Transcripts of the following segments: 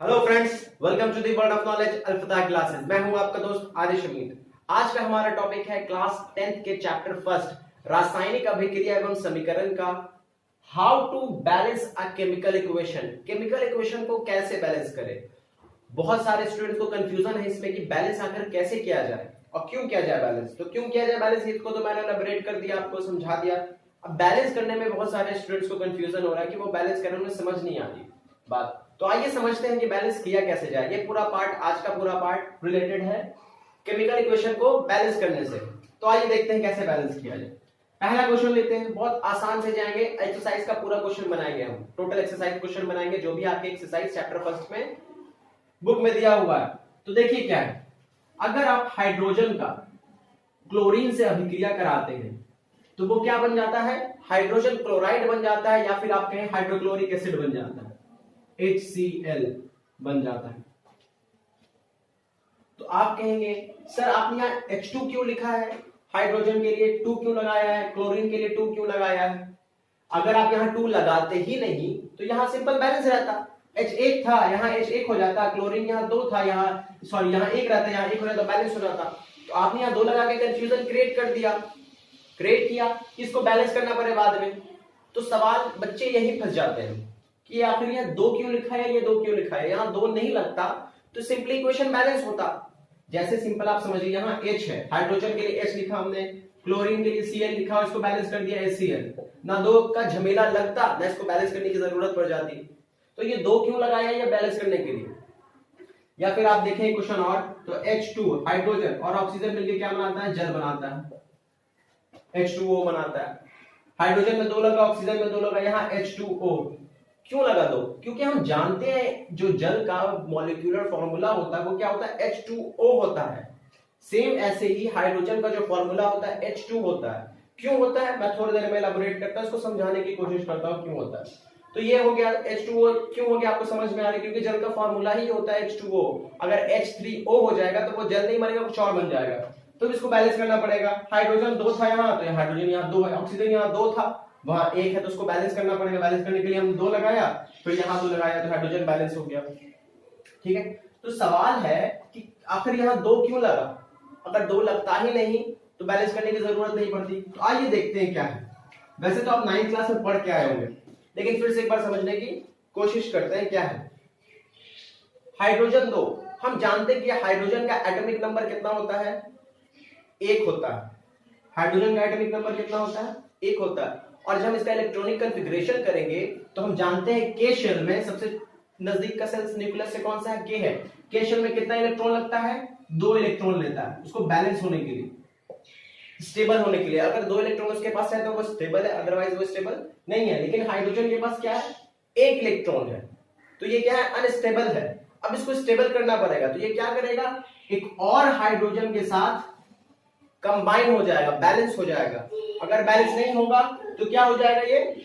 Hello friends, welcome to the world of knowledge अल्फता classes. मैं हूं आपका दोस्त आदिश अमीन। आज का हमारा टॉपिक है क्लास 10th के चैप्टर फर्स्ट रासायनिक अभिक्रिया एवं समीकरण का how to balance a chemical equation. Chemical equation को कैसे बैलेंस करें। बहुत सारे स्टूडेंट्स को कंफ्यूजन है इसमें कि बैलेंस आखिर कैसे किया जाए और क्यों किया जाए बैलेंस। तो क्यों किया जाए बैलेंस, इसको तो मैंने एलैबोरेट कर दिया, आपको समझा दिया। अब बैलेंस करने में बहुत सारे स्टूडेंट्स को कंफ्यूजन हो रहा है कि वो बैलेंस करने में समझ नहीं आती बात। तो आइए समझते हैं कि बैलेंस किया कैसे जाए। ये पूरा पार्ट, आज का पूरा पार्ट रिलेटेड है केमिकल इक्वेशन को बैलेंस करने से। तो आइए देखते हैं कैसे बैलेंस किया जाए। पहला क्वेश्चन लेते हैं, बहुत आसान से जाएंगे। एक्सरसाइज का पूरा क्वेश्चन बनाएंगे हम, टोटल एक्सरसाइज क्वेश्चन बनाएंगे जो भी आपके एक्सरसाइज चैप्टर फर्स्ट में बुक में दिया हुआ है। तो देखिए क्या है, अगर आप हाइड्रोजन का क्लोरीन से अभिक्रिया कराते हैं तो वो क्या बन जाता है, हाइड्रोजन क्लोराइड बन जाता है, या फिर आप कहें हाइड्रोक्लोरिक एसिड बन जाता है, HCl बन जाता है। तो आप कहेंगे सर आपने यहाँ H2 क्यों लिखा है, हाइड्रोजन के लिए 2 क्यों लगाया है, क्लोरीन के लिए 2 क्यों लगाया है। अगर आप यहाँ 2 लगाते ही नहीं तो यहाँ सिंपल बैलेंस रहता, H1 था यहाँ H1 हो जाता, क्लोरीन यहाँ 2 था यहाँ सॉरी यहाँ 1 रहता, यहाँ 1 हो जाता, बैलेंस हो जाता। तो आपने यहाँ 2 लगा के कंफ्यूजन क्रिएट कर दिया, क्रिएट किया, इसको बैलेंस करना पड़े बाद में। तो सवाल बच्चे यही फंस जाते हैं कि आखिर यहाँ 2 क्यों लिखा है, ये 2 क्यों लिखा है। यहाँ 2 नहीं लगता तो सिंपली इक्वेशन बैलेंस होता। जैसे सिंपल आप समझिए, यहाँ H है, हाइड्रोजन के लिए H लिखा हमने, क्लोरीन के लिए Cl लिखा, इसको बैलेंस कर दिया HCl। ना 2 का झमेला लगता, ना इसको बैलेंस करने की जरूरत पड़ जाती। तो ये 2 क्यों लगाया, ये बैलेंस करने के लिए। या फिर आप देखें क्वेश्चन और, तो H2 हाइड्रोजन और ऑक्सीजन मिलकर क्या बनाता है, जल बनाता है, H2O बनाता है। हाइड्रोजन में 2 लगा, ऑक्सीजन में 2 लगा, यहाँ H2O क्यों लगा 2, क्योंकि हम जानते हैं जो जल का मॉलिक्यूलर फॉर्मूला होता है वो क्या होता है, H2O होता है। सेम ऐसे ही हाइड्रोजन का जो फॉर्मूला होता है H2 होता है। क्यों होता है मैं थोड़ी देर में एलैबोरेट करता हूं, इसको समझाने की कोशिश करता हूं क्यों होता है। तो ये हो गया H2O क्यों हो गया, आपको समझ में आ रहा है, क्योंकि जल का फॉर्मूला ही होता है H2O। अगर H3O हो जाएगा तो वो जल नहीं बनेगा, कुछ और बन जाएगा। तो इसको बैलेंस करना पड़ेगा। हाइड्रोजन 2 था यहाँ, तो हाइड्रोजन यहाँ 2 है, ऑक्सीजन यहाँ 2 था, वहां 1 है, तो उसको बैलेंस करना पड़ेगा। बैलेंस करने के लिए हम 2 लगाया, फिर यहाँ 2 लगाया, तो हाइड्रोजन बैलेंस हो गया। ठीक है, तो सवाल है कि आखिर यहाँ 2 क्यों लगा। अगर 2 लगता ही नहीं तो बैलेंस करने की जरूरत नहीं पड़ती। तो आइए देखते हैं क्या है। वैसे तो आप 9th क्लास में पढ़ के आए होंगे, लेकिन फिर से एक बार समझने की कोशिश करते हैं क्या है। हाइड्रोजन 2, हम जानते हैं कि हाइड्रोजन का एटॉमिक नंबर कितना होता है, 1 होता है। हाइड्रोजन का एटॉमिक नंबर कितना होता है, 1 होता है। और जब हम इसका इलेक्ट्रॉनिक कॉन्फ़िगरेशन करेंगे तो हम जानते हैं के शेल में सबसे नजदीक का सेल न्यूक्लियस से कौन सा है, के है। के शेल में कितना इलेक्ट्रॉन लगता है, 2 इलेक्ट्रॉन लेता है, उसको बैलेंस होने के लिए, स्टेबल होने के लिए। अगर 2 इलेक्ट्रॉन उसके पास है तो वो स्टेबल है, अदरवाइज वो स्टेबल नहीं है। लेकिन हाइड्रोजन के पास क्या है, 1 इलेक्ट्रॉन है, तो ये क्या है, अनस्टेबल है। अब इसको स्टेबल करना पड़ेगा, तो ये क्या करेगा, एक और हाइड्रोजन के साथ कंबाइन हो जाएगा, बैलेंस हो जाएगा। अगर बैलेंस नहीं होगा तो क्या हो जाएगा, ये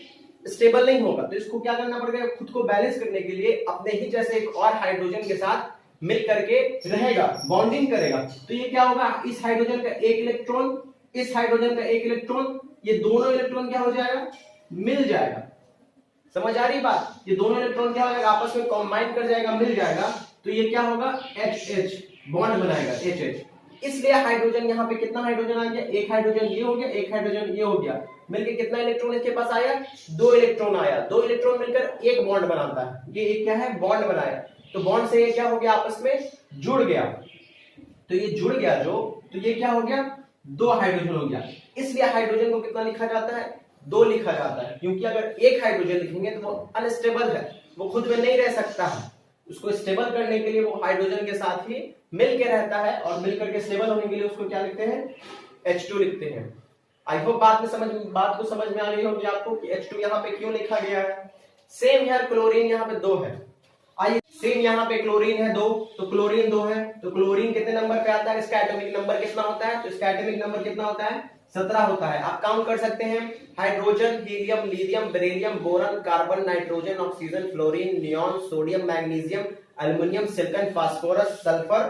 स्टेबल नहीं होगा। तो इसको क्या करना पड़ेगा, खुद को बैलेंस करने के लिए अपने ही जैसे एक और हाइड्रोजन के साथ मिल करके रहेगा, बॉन्डिंग करेगा। तो ये क्या होगा, इस हाइड्रोजन का 1 इलेक्ट्रॉन, इस हाइड्रोजन का 1 इलेक्ट्रॉन, ये दोनों इलेक्ट्रॉन क्या हो जाएगा, मिल जाएगा। समझ आ रही बात, ये दोनों इलेक्ट्रॉन क्या हो जाएगा, आपस में कंबाइन कर जाएगा, मिल जाएगा। तो ये क्या होगा, HH बॉन्ड बनाएगा, HH। इसलिए हाइड्रोजन यहाँ पे कितना हाइड्रोजन आ गया, 1 हाइड्रोजन ये हो गया, 1 हाइड्रोजन ये हो गया, मिलकर कितना इलेक्ट्रॉन इसके पास आया, 2 इलेक्ट्रॉन आया। 2 इलेक्ट्रॉन मिलकर एक बॉन्ड बनाता है, ये एक क्या है, बॉन्ड बनाया। तो बॉन्ड से ये क्या हो गया, आपस में जुड़ गया। तो ये जुड़ गया जो, तो ये क्या हो गया, 2 हाइड्रोजन हो गया। इसलिए हाइड्रोजन को कितना लिखा जाता है, 2 लिखा जाता है। क्योंकि अगर 1 हाइड्रोजन लिखेंगे तो वो अनस्टेबल है, वो खुद में नहीं रह सकता है। उसको स्टेबल करने के लिए वो हाइड्रोजन के साथ ही मिलके रहता है, और मिलकर के स्टेबल होने के लिए उसको क्या लिखते हैं, H2 लिखते हैं। आई होप बात को समझ में आ रही होगी आपको कि H2 यहाँ पे क्यों लिखा गया है। सेम यार क्लोरीन यहाँ पे 2 है, आइए सेम यहाँ पे क्लोरीन है 2, तो क्लोरीन 2 है, तो क्लोरीन कितने नंबर पे आता है, इसका एटॉमिक नंबर कितना होता है, तो इसका एटॉमिक नंबर कितना होता है, 17 होता है। आप काउंट कर सकते हैं, hydrogen, helium, lithium, beryllium, boron, carbon, nitrogen, oxygen, fluorine, neon, sodium, magnesium, aluminium, silicon, phosphorus, sulphur,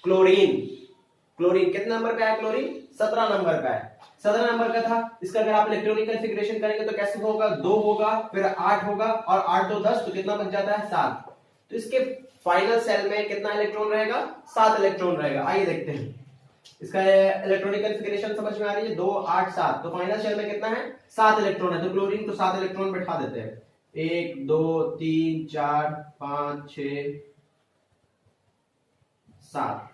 chlorine. Chlorine कितने नंबर पे है, क्लोरीन 17 नंबर पे है। 17 नंबर का था, इसका अगर आप इलेक्ट्रॉनिक कॉन्फ़िगरेशन करेंगे तो कैसे होगा, 2 होगा, फिर 8 होगा, और 8 2 10, तो कितना बच जाता है, 7। तो इसके फाइनल सेल में कितना इलेक्ट्रॉन रहेगा? 7 इलेक्ट्रॉन रहेगा। आइए देखते हैं इसका इलेक्ट्रॉनिक कॉन्फ़िगरेशन समझ में आ रही है। 2 8 7, तो फाइनल शेल में कितना है? 7 इलेक्ट्रॉन है। तो क्लोरीन को 7 इलेक्ट्रॉन बैठा देते हैं। 1 2 3 4 5 6 7।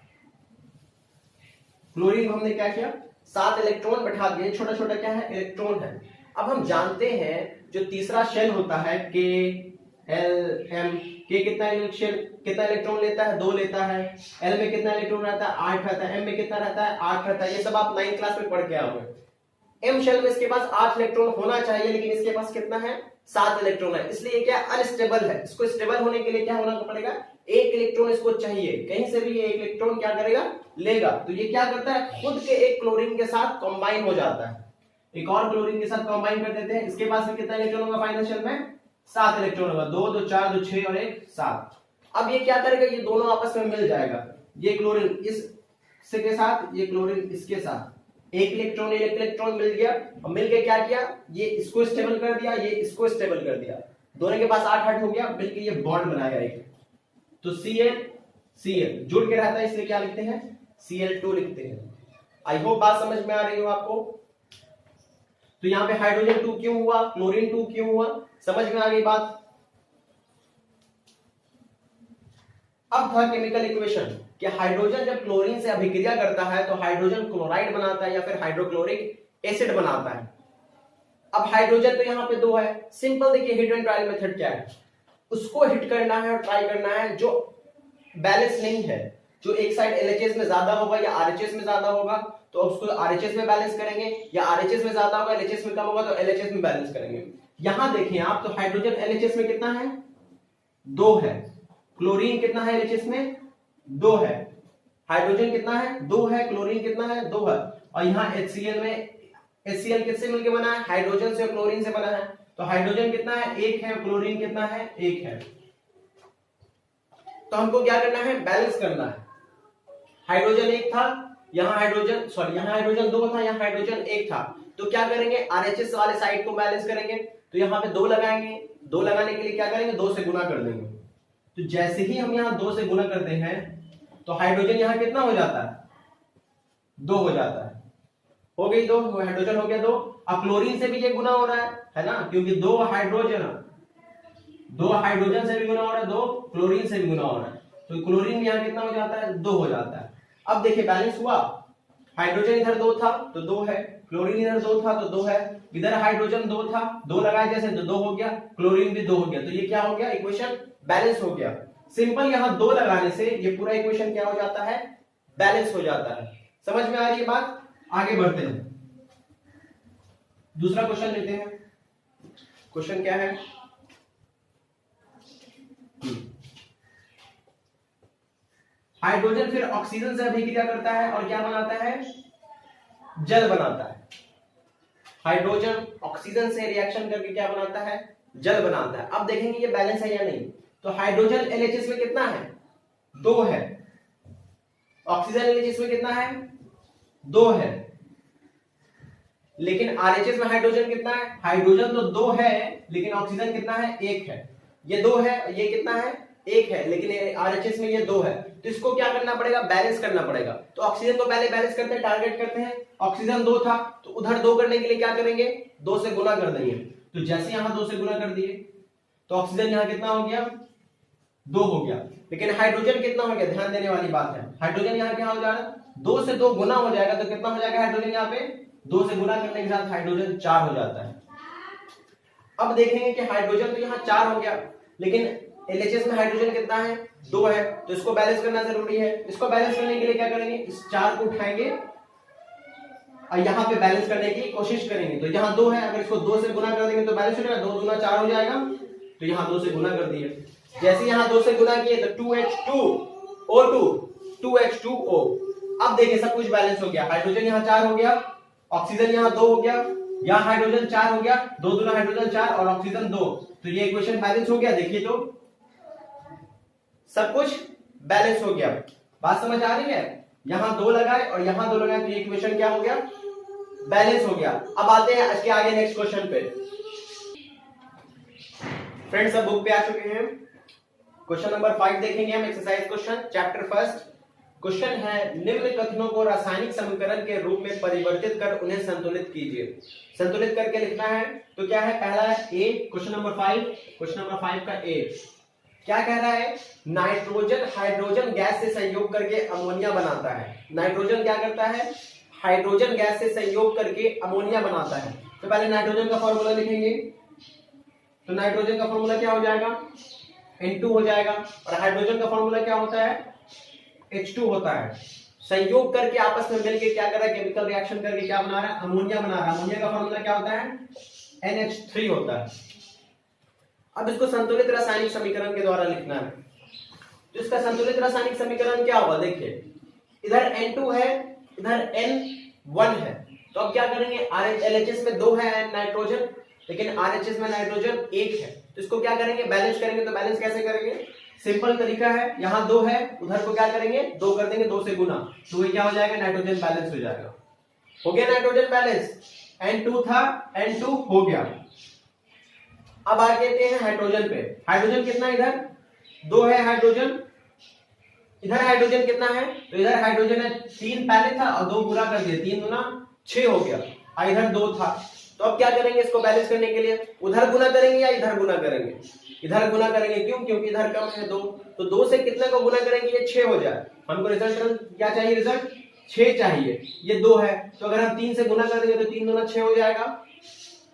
क्लोरीन को हमने क्या किया? 7 इलेक्ट्रॉन बैठा दिए। छोटा छोटा क्या है? इलेक्ट्रॉन है। अब हम जानते हैं जो तीसरा शेल होता है के एल एम, के कितना इलेक्ट्रॉन लेता है? 2 लेता है। एल में कितना इलेक्ट्रॉन रहता है? 8 रहता है। एम में कितना रहता है? 8 रहता है। ये सब आप 9th क्लास में पढ़ के आए होंगे। एम शेल में इसके पास 8 इलेक्ट्रॉन होना चाहिए, लेकिन इसके पास कितना है? 7 इलेक्ट्रॉन है। इसलिए क्या अनस्टेबल है। इसको स्टेबल होने के लिए क्या होना पड़ेगा? 1 इलेक्ट्रॉन इसको चाहिए। कहीं से भी ये 1 इलेक्ट्रॉन क्या करेगा? लेगा। तो ये क्या करता है? खुद के एक क्लोरीन के साथ कंबाइन हो जाता है, एक और क्लोरीन के साथ कंबाइन कर देते हैं। इसके पास में कितना इलेक्ट्रॉन होगा? फाइनल शेल में 7 इलेक्ट्रॉन होगा। 2 2 4 2 6 और 1 7। अब ये क्या करेगा? ये दोनों आपस में मिल जाएगा। ये क्लोरीन इस के साथ, ये क्लोरीन इसके साथ, एक इलेक्ट्रॉन मिल गया। और मिलके क्या किया? ये इसको स्टेबल कर दिया, ये इसको स्टेबल कर दिया। दोनों के पास 8 8 हो गया। मिलके ये बॉन्ड बनाएगा एक। तो Cl जुड़ के रहता है, इसलिए क्या लिखते हैं? Cl2 लिखते हैं। आई होप बात समझ में आ रही हो आपको। तो यहां पे हाइड्रोजन 2 क्यों हुआ? क्लोरीन 2 क्यों हुआ? समझ में आ गई बात। अब था केमिकल इक्वेशन कि हाइड्रोजन जब क्लोरीन से अभिक्रिया करता है तो हाइड्रोजन क्लोराइड बनाता है या फिर हाइड्रोक्लोरिक एसिड बनाता है। अब हाइड्रोजन तो यहां पे 2 है। सिंपल देखिए, हिट एंड ट्रायल मेथड क्या है? उसको हिट करना है और ट्राई करना है जो बैलेंस नहीं है, जो एक साइड एलएचएस में ज्यादा होगा या आरएचएस में ज्यादा होगा तो उसको आरएचएस में बैलेंस करेंगे, या आरएचएस में ज्यादा होगा एलएचएस में कम होगा तो एलएचएस में बैलेंस करेंगे। यहां देखें आप, तो हाइड्रोजन एलएचएस में कितना है? 2 है। क्लोरीन कितना है एलएचएस में? 2 है। हाइड्रोजन कितना है? 2 है। क्लोरीन कितना है? 2 है। और यहाँ HCl में, HCl किससे मिलकर बना है? हाइड्रोजन से और क्लोरीन से बना है। तो हाइड्रोजन कितना है? 1 है। क्लोरीन कितना है? 1 है। तो हमको क्या करना है? बैलेंस करना है। हाइड्रोजन 1 था, यहाँ हाइड्रोजन 2 था, यहाँ हाइड्रोजन 1 था। तो क्या करेंगे? आरएचएस वाले साइड को बैलेंस करेंगे। तो यहाँ पे 2 लगाएंगे। 2 लगाने के लिए क्या करेंगे? 2 से गुना कर देंगे। तो जैसे ही हम यहाँ 2 से गुना करते हैं तो हाइड्रोजन यहाँ कितना हो जाता है? 2 हो जाता है। हो गई 2, हाइड्रोजन हो गया 2। अब क्लोरीन से भी ये गुना हो रहा है ना, क्योंकि 2 हाइड्रोजन से भी गुना हो रहा है, 2 क्लोरीन से भी गुना हो रहा है। तो क्लोरीन यहाँ कितना हो जाता है? 2 हो जाता है। अब देखिए बैलेंस हुआ। हाइड्रोजन इधर 2 था तो 2 है, क्लोरीन इधर 2 था तो 2 है, इधर हाइड्रोजन 2 था, 2 लगाए जैसे तो 2 हो गया, क्लोरीन भी 2 हो गया। तो ये क्या हो गया? इक्वेशन बैलेंस हो गया। सिंपल यहाँ 2 लगाने से ये पूरा इक्वेशन क्या हो जाता है? बैलेंस हो जाता है। समझ में आ रही है बात? आगे बढ़ते हैं, दूसरा क्वेश्चन लेते हैं। क्वेश्चन क्या है? हाइड्रोजन फिर ऑक्सीजन से अभिक्रिया करता है और क्या बनाता है? जल बनाता है। हाइड्रोजन ऑक्सीजन से रिएक्शन करके क्या बनाता है? जल बनाता है। अब देखेंगे ये बैलेंस है या नहीं। तो हाइड्रोजन एलएचएस में कितना है? 2 है। ऑक्सीजन एलएचएस में कितना है? 2 है। लेकिन आरएचएस में हाइड्रोजन कितना है? हाइड्रोजन तो 2 है, लेकिन ऑक्सीजन कितना है? 1 है। ये 2 है, ये कितना है? 1 है, लेकिन आरएचएस में ये 2 है। तो इसको क्या करना पड़ेगा? बैलेंस करना पड़ेगा। तो ऑक्सीजन को पहले बैलेंस करते हैं, टारगेट करते हैं। ऑक्सीजन 2 था तो उधर 2 करने के लिए क्या करेंगे? 2 से गुना कर देंगे। तो जैसे यहां 2 से गुना कर दिए तो ऑक्सीजन यहां कितना हो गया? 2 हो गया। लेकिन हाइड्रोजन कितना हो गया? ध्यान देने वाली बात है। हाइड्रोजन यहाँ क्या हो जाएगा? 2 से 2 गुना हो जाएगा। तो कितना हो जाएगा हाइड्रोजन? यहाँ पे 2 से गुना करने के साथ हाइड्रोजन 4 हो जाता है। अब देखेंगे कि हाइड्रोजन तो यहाँ 4 हो गया, लेकिन एलएचएस में हाइड्रोजन कितना है? 2 है। तो इसको बैलेंस करना जरूरी है। इसको बैलेंस करने के लिए क्या करेंगे? इस 4 को उठाएंगे और यहाँ पे बैलेंस करने की कोशिश करेंगे। तो यहाँ 2 है, अगर इसको 2 से गुना कर देंगे तो बैलेंस हो जाएगा। 2 दूना 4 हो जाएगा। तो यहाँ 2 से गुना कर दिए। जैसे यहाँ 2 से गुना किए तो 2H2O2 2H2O। अब देखिए सब कुछ बैलेंस हो गया। हाइड्रोजन यहाँ 4 हो गया, ऑक्सीजन यहाँ 2 हो गया, यहाँ हाइड्रोजन 4 हो गया, 2 दूना हाइड्रोजन 4 और ऑक्सीजन 2। तो ये इक्वेशन बैलेंस हो गया। देखिए तो सब कुछ बैलेंस हो गया। बात समझ आ रही है? यहां 2 लगाए और यहां 2 लगाए तो ये इक्वेशन क्या हो गया? बैलेंस हो गया। अब आते हैं इसके आगे नेक्स्ट क्वेश्चन पे। फ्रेंड्स सब बुक पे आ चुके हैं। क्वेश्चन नंबर 5 देखेंगे हम, exercise question chapter first. Question है निम्न कथनों को रासायनिक समीकरण के रूप में परिवर्तित कर उन्हें संतुलित कीजिए। संतुलित करके लिखना है। तो क्या है, पहला है ए, क्वेश्चन नंबर 5, क्वेश्चन नंबर 5 का ए क्या कह रहा है, नाइट्रोजन हाइड्रोजन गैस से संयोग करके अमोनिया बनाता है। नाइट्रोजन क्या करता है, हाइड्रोजन गैस से संयोग करके अमोनिया बनाता है। तो पहले नाइट्रोजन का फॉर्मूला लिखेंगे। तो नाइट्रोजन का फॉर्मूला क्या हो जाएगा, N2 हो जाएगा। और हाइड्रोजन का फॉर्मूला क्या होता है, H2 होता है। संयोग करके आपस में मिलके क्या कर रहा है, केमिकल रिएक्शन करके क्या बना रहा है, अमोनिया बना रहा है। अमोनिया का फॉर्मूला क्या होता है, NH3 होता है। अब इसको संतुलित रासायनिक समीकरण के द्वारा लिखना है। तो इसका संतुलित रासायनिक समीकरण क्या होगा, देखिए इधर N2 है, इधर N1 है। तो अब क्या करेंगे, LHS में 2 है नाइट्रोजन, लेकिन RHS में नाइट्रोजन 1 है। तो इसको क्या करेंगे, बैलेंस करेंगे। तो बैलेंस कैसे करेंगे, सिंपल तरीका है, यहाँ 2 है, उधर को क्या करेंगे 2 कर देंगे, 2 से गुना। तो ये क्या हो जाएगा, नाइट्रोजन बैलेंस हो जाएगा। हो गया नाइट्रोजन बैलेंस, N2 था, N2 हो गया। अब आ कहते हैं हाइड्रोजन पे। हाइड्रोजन कितना, इधर 2 है हाइड्रोजन, इधर हाइड्रोजन कितना है, तो इधर हाइड्रोजन है 3 पहले था और 2 गुना कर दिया, 3 गुना 6 हो गया। और इधर 2 था। तो अब क्या करेंगे, इसको बैलेंस करने के लिए उधर गुना करेंगे या इधर गुना करेंगे, इधर गुना करेंगे। क्यों, क्योंकि इधर कम है 2। तो 2 से कितने को गुना करेंगे, ये 6 हो जाए। हमको रिजल्ट क्या चाहिए, रिजल्ट 6 चाहिए। ये 2 है, तो अगर हम 3 से गुना कर देंगे तो 3 गुना 6 हो जाएगा,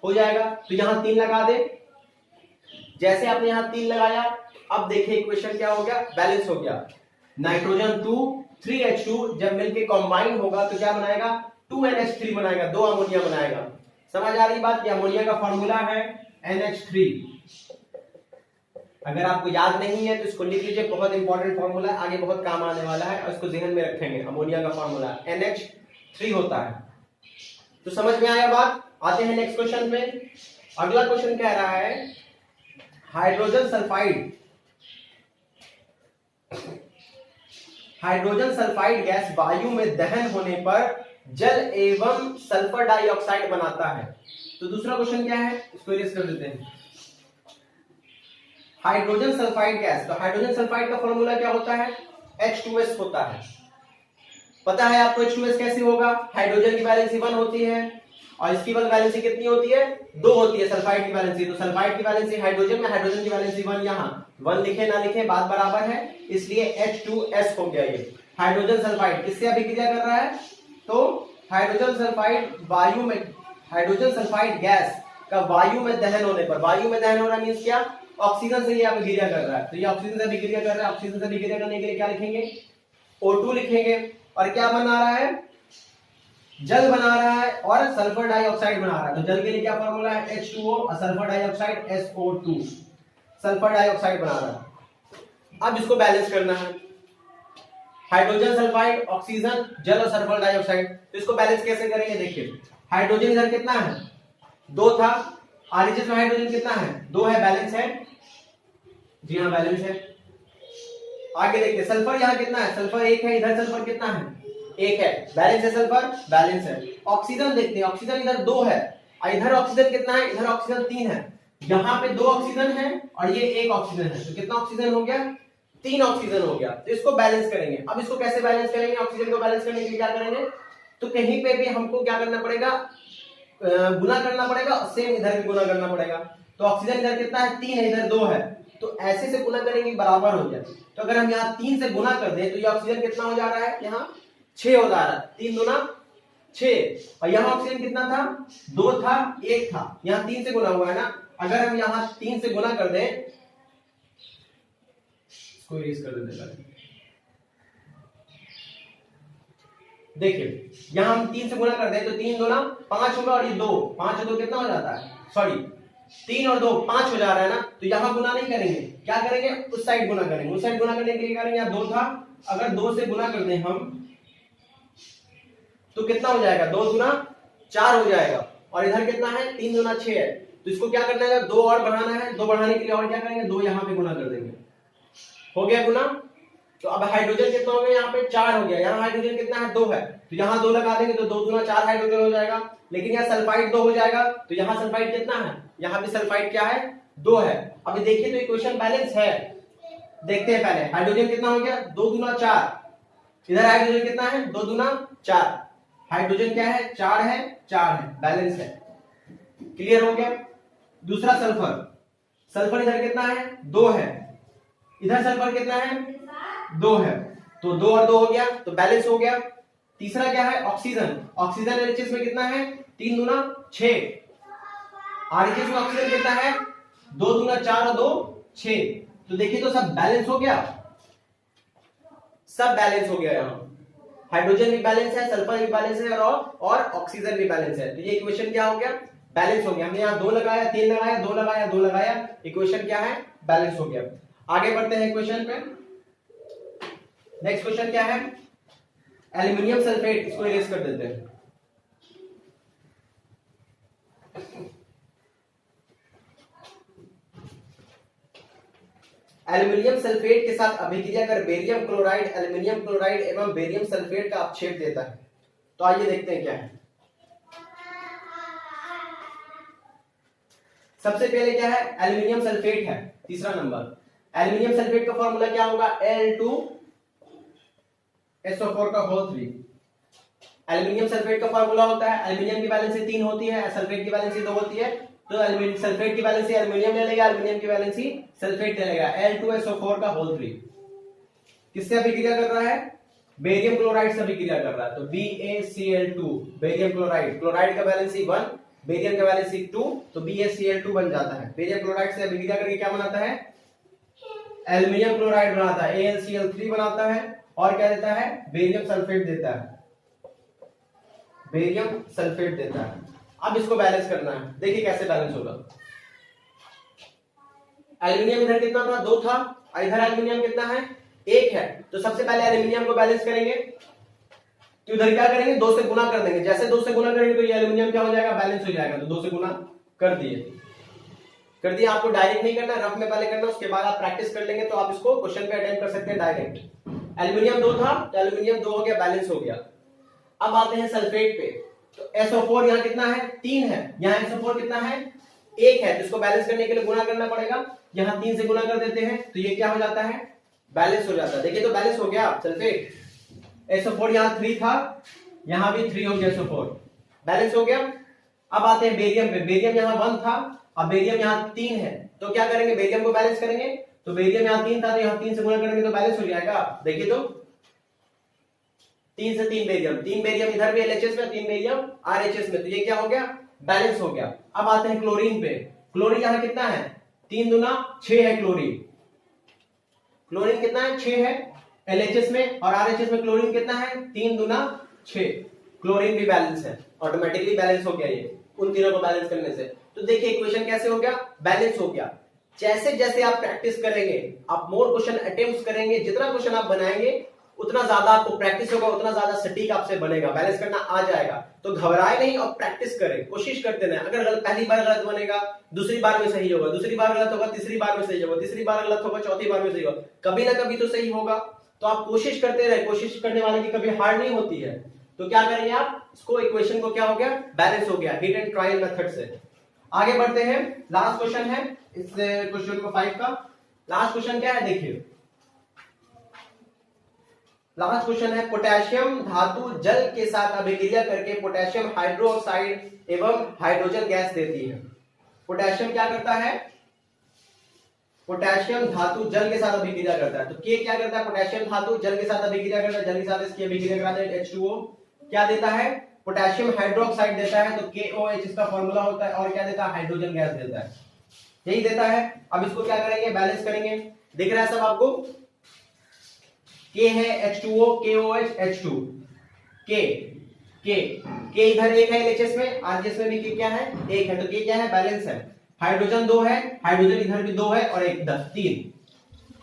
हो जाएगा। तो यहाँ 3 लगा दे। जैसे आपने यहाँ 3 लगाया, अब देखिए इक्वेशन क्या हो गया, बैलेंस हो गया। नाइट्रोजन 2 3H2 जब मिलके कंबाइन होगा तो क्या बनाएगा, 2NH3 बनाएगा, 2 अमोनिया बनाएगा। समझ आ रही बात, ये अमोनिया का फॉर्मूला है NH3। अगर आपको याद नहीं है तो इसको लिख लीजिए, बहुत इंपॉर्टेंट फॉर्मूला है, आगे बहुत काम आने वाला है, और इसको ध्यान में रखेंगे। अमोनिया का फॉर्मूला NH3 होता है। तो समझ में आया बात। आते हैं नेक्स्ट क्वेश्चन पे। अगला क्वेश्चन कह रहा है hydrogen sulphide, hydrogen sulphide gas वायु में दहन होने पर जल एवं सल्फर डाइऑक्साइड बनाता है। तो दूसरा क्वेश्चन क्या है, इसको इरेज कर देते हैं। हाइड्रोजन सल्फाइड गैस, तो हाइड्रोजन सल्फाइड का फॉर्मूला क्या होता है, H2S होता है। पता है आपको H2S कैसे होगा, हाइड्रोजन की वैलेंसी 1 होती है और इसकी वैलेंसी कितनी होती है, 2 होती है सल्फाइड की वैलेंसी। तो सल्फाइड की वैलेंसी हाइड्रोजन में, हाइड्रोजन की वैलेंसी 1, यहाँ 1 लिखे ना लिखे बात बराबर है, इसलिए H2S हो गया। ये हाइड्रोजन सल्फाइड किससे अभिक्रिया कर रहा है, तो हाइड्रोजन सल्फाइड वायु में, हाइड्रोजन सल्फाइड गैस का वायु में दहन होने पर, वायु में दहन हो रहा मींस क्या, ऑक्सीजन से ये अभिक्रिया कर रहा है। तो ये ऑक्सीजन से अभिक्रिया कर रहा है, ऑक्सीजन से अभिक्रिया करने के लिए क्या लिखेंगे, O2 लिखेंगे। और क्या बना रहा है, जल बना रहा है और सल्फर डाइऑक्साइड बना रहा है। तो जल के लिए क्या फॉर्मूला है, H2O, और sulphur dioxide SO2, sulphur dioxide बना रहा है। अब इसको बैलेंस करना है, हाइड्रोजन सल्फाइड, ऑक्सीजन, जल और सल्फर डाइऑक्साइड। तो इसको बैलेंस कैसे करेंगे, देखिए हाइड्रोजन इधर कितना है, 2 था, RHS में हाइड्रोजन कितना है, 2 है, बैलेंस है, जी हाँ बैलेंस है। आगे देखिए सल्फर यहाँ कितना है, सल्फर 1 है, इधर सल्फर कितना है, 1 है, बैलेंस है, सल्फर बैलेंस है। ऑक्सीजन देखते हैं, ऑक्सीजन इधर 2 है और इधर ऑक्सीजन कितना है, इधर ऑक्सीजन 3 है। यहाँ पे 2 ऑक्सीजन है और ये 1 ऑक्सीजन है, तो कितना ऑक्सीजन हो गया, 3 ऑक्सीजन हो गया। तो इसको बैलेंस करेंगे। अब इसको कैसे बैलेंस करेंगे, ऑक्सीजन को बैलेंस करने के लिए क्या करेंगे, तो कहीं पे भी हमको क्या करना पड़ेगा, गुना करना पड़ेगा, सेम इधर भी गुना करना पड़ेगा। तो ऑक्सीजन इधर कितना है, 3 है, इधर 2 है, तो ऐसे से गुना करेंगे बराबर हो जाए। तो अगर हम यहाँ 3 से गुना कर दें तो ये ऑक्सीजन कितना हो जा रहा है, यहाँ 6 हो जा रहा है, 3 दूना 6। और यहाँ ऑक्सीजन कितना था, 2 था, 1 था, यहाँ 3 से गुना हुआ है ना। अगर हम यहाँ 3 से गुना कर दें, इसको इरेज कर देते हैं, देखिए यहां हम 3 से गुना कर दें तो 3 दूना 5 होगा और ये 2, 5 और 2 कितना हो जाता है, सॉरी 3 और 2 5 हो जा रहा है ना। तो यहां गुना नहीं करेंगे, क्या करेंगे, उस साइड गुना करेंगे। उस साइड गुना करने के लिए करेंगे, यहाँ 2 था, अगर 2 से गुना कर दें हम तो कितना हो जाएगा, 2 दूना 4 हो जाएगा, और इधर कितना है, 3 दूना 6 है। तो इसको क्या करना है, 2 और बढ़ाना है, 2 बढ़ाने के लिए और क्या करेंगे, 2 यहाँ पे गुना कर देंगे, हो गया गुना। तो अब हाइड्रोजन कितना हो गया, यहाँ पे 4 हो गया, यहाँ हाइड्रोजन कितना है, 2 है, तो यहाँ 2 लगा देंगे तो 2 दूना 4 हाइड्रोजन हो जाएगा। लेकिन यहाँ सल्फाइड 2 हो जाएगा, तो यहाँ सल्फाइड कितना है, यहाँ पे सल्फाइड क्या है, 2 है। अभी देखिए तो इक्वेशन बैलेंस है, देखते हैं पहले हाइड्रोजन कितना हो गया, 2 दूना 4, इधर हाइड्रोजन कितना है, 2 दूना 4, हाइड्रोजन क्या है, 4 है, 4 है, बैलेंस है, क्लियर हो गया। दूसरा सल्फर, सल्फर इधर कितना है, 2 है, इधर सल्फर कितना है, 2 है, तो 2 और 2 हो गया तो बैलेंस हो गया। तीसरा क्या है, ऑक्सीजन, ऑक्सीजन एलएचएस में कितना है, 3 दूना 6, आरएचएस में ऑक्सीजन कितना है, 2 दूना 4 और 2 6, तो देखिए तो सब बैलेंस हो गया, सब बैलेंस हो गया। यहाँ हाइड्रोजन भी बैलेंस है, सल्फर भी बैलेंस है और ऑक्सीजन भी बैलेंस है, तो ये इक्वेशन क्या हो गया, बैलेंस हो गया। हमने यहाँ 2 लगाया, 3 लगाया, 2 लगाया, 2 लगाया, इक्वेशन क्या है, बैलेंस हो गया। आगे बढ़ते हैं इक्वेशन पे। नेक्स्ट क्वेश्चन क्या है, एल्यूमिनियम सल्फेट, इसको इरेज कर देते हैं। एल्यूमिनियम सल्फेट के साथ अभिक्रिया कर बेरियम क्लोराइड, एल्यूमिनियम क्लोराइड एवं बेरियम सल्फेट का अपक्षेप देता है। तो आइए देखते हैं क्या है। सबसे पहले क्या है, एल्यूमिनियम सल्फेट है, तीसरा नंबर। एल्यूमिनियम सल्फेट का फॉर्मूला क्या होगा, Al2SO4 का होल 3। एल्यूमिनियम सल्फेट का फॉर्मूला होता है, एल्यूमिनियम की वैलेंसी 3 होती है, सल्फेट की वैलेंसी 2 होती है, तो एल्यूमिनियम सल्फेट की वैलेंसी एल्यूमिनियम ले लेगा, एल्यूमिनियम की वैलेंसी सल्फेट ले लेगा, Al2SO4 का होल 3। किससे अभिक्रिया कर रहा है, बेरियम क्लोराइड से अभिक्रिया कर रहा है, तो BaCl2 बेरियम क्लोराइड, क्लोराइड का वैलेंसी 1, बेरियम का वैलेंसी 2, तो BaCl2 बन जाता है। बेरियम क्लोराइड से अभिक्रिया करके क्या बनाता है, एल्यूमिनियम क्लोराइड बनाता है, AlCl3 बनाता है, और क्या देता है, बेरियम सल्फेट देता है, बेरियम सल्फेट देता है। अब इसको बैलेंस करना है, देखिए कैसे बैलेंस होगा। एल्यूमिनियम इधर कितना था, 2 था, और इधर एल्यूमिनियम कितना है, 1 है, तो सबसे पहले एल्यूमिनियम को बैलेंस करेंगे, तो इधर क्या करेंगे, 2 से गुना कर देंगे, जैसे 2 से गुना करेंगे तो ये एल्यूमिनियम क्या हो जाएगा, बैलेंस हो जाएगा, तो 2 से गुना कर दिए। आपको डायरेक्ट नहीं करना, रफ में पहले करना, उसके बाद आप प्रैक्टिस कर लेंगे तो आप इसको क्वेश्चन पे अटेम्प्ट कर सकते हैं डायरेक्ट। एल्यूमिनियम 2 था तो एल्यूमिनियम 2 हो गया, बैलेंस हो गया। अब आते हैं सल्फेट पे, तो SO4 यहाँ कितना है, 3 है, यहाँ SO4 कितना है, 1 है, तो इसको बैलेंस करने के लिए गुना करना पड़ेगा, यहाँ 3 से गुना कर देते हैं तो ये क्या हो जाता है, बैलेंस हो जाता है। देखिए तो बैलेंस हो गया सल्फेट, SO4 यहाँ 3 था, यहाँ भी 3 हो गया, SO4 बैलेंस हो गया। अब आते हैं बेरियम पे, बेरियम यहाँ 1 था, अब बेरियम यहाँ 3 है, तो क्या करेंगे, बेरियम को बैलेंस करेंगे, तो बेरियम यहाँ 3 था तो यहाँ 3 से गुना करेंगे तो बैलेंस हो जाएगा। देखिए तो 3 से 3 बेरियम, 3 बेरियम इधर भी एलएचएस में, 3 बेरियम आरएचएस में, तो ये क्या हो गया, बैलेंस हो गया। अब आते हैं क्लोरीन पे, क्लोरीन यहाँ कितना है, 3 दूना 6 है क्लोरीन, क्लोरीन कितना है, 6 है एलएचएस में, और आरएचएस में क्लोरीन कितना है, 3 दूना 6, क्लोरीन भी बैलेंस है, ऑटोमेटिकली बैलेंस हो गया ये उन तीनों को बैलेंस करने से। तो देखिए इक्वेशन कैसे हो गया, बैलेंस हो गया। जैसे जैसे आप प्रैक्टिस करेंगे, आप मोर क्वेश्चन अटेम्प्ट्स करेंगे, जितना क्वेश्चन आप बनाएंगे उतना ज्यादा आपको प्रैक्टिस होगा, उतना ज्यादा सटीक आपसे बनेगा, बैलेंस करना आ जाएगा। तो घबराए नहीं और प्रैक्टिस करें, कोशिश करते रहें। अगर पहली बार गलत बनेगा, दूसरी बार में सही होगा, दूसरी बार गलत होगा, तीसरी बार में सही होगा, तीसरी बार गलत होगा, चौथी बार में सही होगा, कभी ना कभी तो सही होगा। तो आप कोशिश करते रहे, कोशिश करने वाले की कभी हार नहीं होती है। तो क्या करेंगे आप, इसको इक्वेशन को क्या हो गया, बैलेंस हो गया, हिट एंड ट्रायल मेथड से। आगे बढ़ते हैं, लास्ट क्वेश्चन है इस क्वेश्चन को 5 का। लास्ट क्वेश्चन क्या है, देखिए लास्ट क्वेश्चन है, पोटेशियम धातु जल के साथ अभिक्रिया करके पोटेशियम हाइड्रोक्साइड एवं हाइड्रोजन गैस देती है। पोटेशियम क्या करता है, पोटेशियम धातु जल के साथ अभिक्रिया करता है, तो के क्या करता है, पोटेशियम धातु जल के साथ अभिक्रिया करता है, जल के साथ इसकी अभिक्रिया कराता है, H2O क्या देता है, पोटेशियम हाइड्रोक्साइड देता है, तो KOH इसका फॉर्मूला होता है, और क्या देता है, हाइड्रोजन गैस देता है, यही देता है। अब इसको क्या करेंगे, बैलेंस करेंगे, दिख रहा है सब आपको, K है H2O, KOH H2, K इधर 1 है LHS में, RHS में भी K क्या है, 1 है, तो K क्या है, बैलेंस है। हाइड्रोजन 2 है, हाइड्रोजन इधर भी 2 है, और 1 3,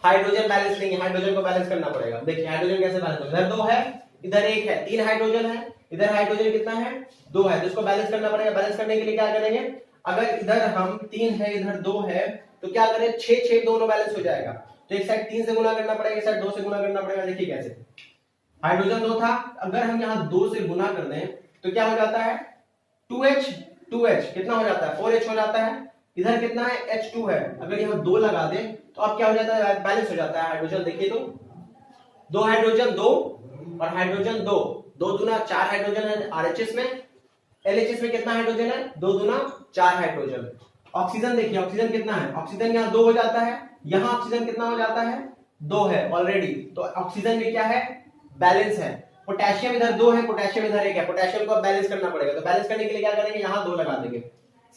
हाइड्रोजन बैलेंस नहीं है, हाइड्रोजन को बैलेंस करना पड़ेगा। देखिए हाइड्रोजन कैसे बैलेंस होगा, इधर 2 है, इधर 1 है, 3 हाइड्रोजन है, इधर हाइड्रोजन कितना है, 2 है, तो इसको बैलेंस करना पड़ेगा। बैलेंस करने के लिए क्या करेंगे, अगर इधर हम 3 है, इधर 2 है, तो क्या करें, 6 दोनों बैलेंस हो जाएगा, तो एक साइड 3 से गुना करना पड़ेगा, एक साइड 2 से गुना करना पड़ेगा। देखिए कैसे, हाइड्रोजन 2 था, अगर हम यहाँ 2 से गुना कर दें तो क्या हो जाता है, 2H कितना हो जाता है, 4H हो जाता है, इधर कितना है H2 है, अगर यहाँ 2 लगा दे तो अब क्या हो जाता है, बैलेंस हो जाता है हाइड्रोजन। देखिए तो 2 हाइड्रोजन 2 और हाइड्रोजन 2, 2 दूना 4 हाइड्रोजन है RHS में, LHS में कितना हाइड्रोजन है, 2 दूना 4 हाइड्रोजन। ऑक्सीजन देखिए, ऑक्सीजन कितना है, ऑक्सीजन यहाँ 2 हो जाता है, यहाँ ऑक्सीजन कितना हो जाता है, 2 है ऑलरेडी, तो ऑक्सीजन में क्या है, बैलेंस है। पोटेशियम इधर 2 है, पोटेशियम इधर 1 है, पोटेशियम को अब बैलेंस करना पड़ेगा, तो बैलेंस करने के लिए क्या करेंगे, यहाँ 2 लगा देंगे,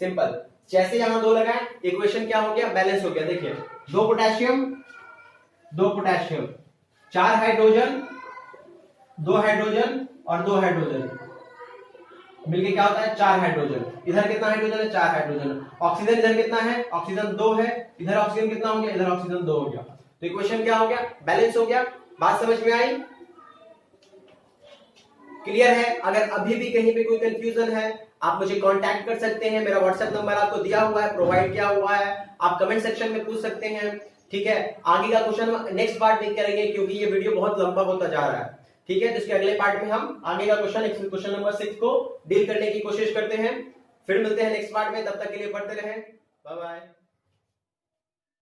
सिंपल। जैसे यहाँ 2 लगाए, इक्वेशन क्या हो गया, बैलेंस हो गया। देखिए 2 पोटेशियम 4 हाइड्रोजन 2 हाइड्रोजन और 2 हाइड्रोजन मिलके क्या होता है, 4 हाइड्रोजन। इधर कितना हाइड्रोजन है, 4 हाइड्रोजन। ऑक्सीजन इधर कितना है, ऑक्सीजन 2 है, इधर ऑक्सीजन कितना हो गया, इधर ऑक्सीजन 2 हो गया, तो इक्वेशन क्या हो गया, बैलेंस हो गया। बात समझ में आई, क्लियर है? अगर अभी भी कहीं पे कोई कंफ्यूजन है आप मुझे कांटेक्ट कर सकते हैं, मेरा व्हाट्सएप नंबर आपको दिया हुआ है, प्रोवाइड किया हुआ है, आप कमेंट सेक्शन में पूछ सकते हैं, ठीक है। आगे का क्वेश्चन नेक्स्ट पार्ट में करेंगे क्योंकि ये वीडियो बहुत लंबा होता जा रहा है, ठीक है। तो इसके अगले पार्ट में हम आगे का क्वेश्चन नंबर 6 को डील करने की कोशिश करते हैं। फिर मिलते हैं नेक्स्ट पार्ट में, तब तक के लिए पढ़ते रहें, बाय बाय।